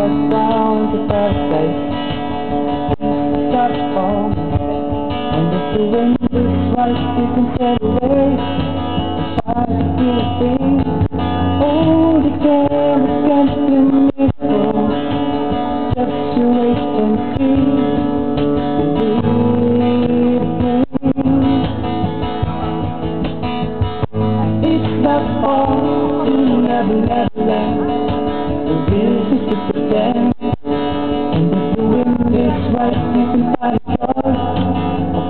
around the birthday. Stop home, and if the wind is right, you can sail away. Try to do a thing. Hold the girl against the mirror. Just you wait and see. It's not all you never let land. The real is to pretend. And if the wind is right, you can find joy.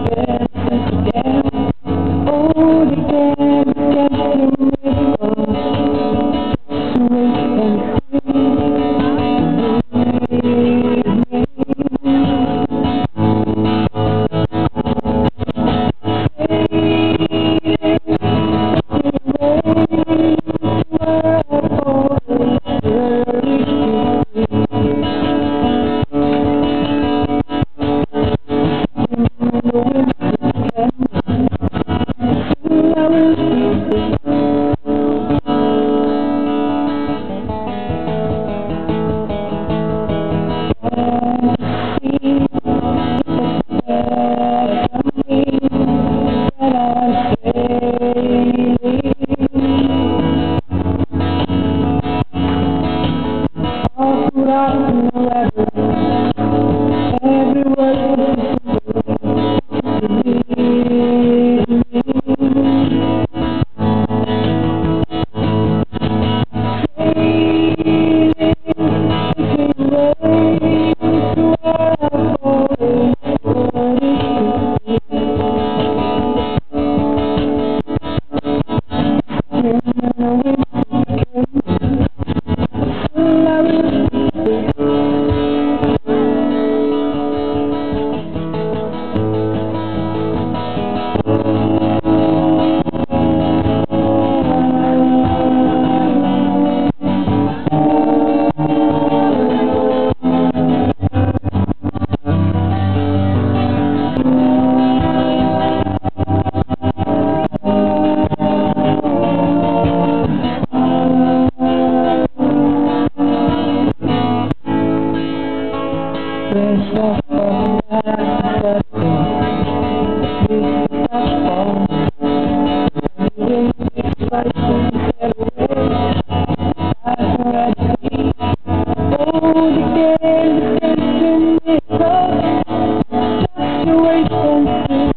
Again and again. Hold the girl against the mirror. Just you wait and see. Wait and see.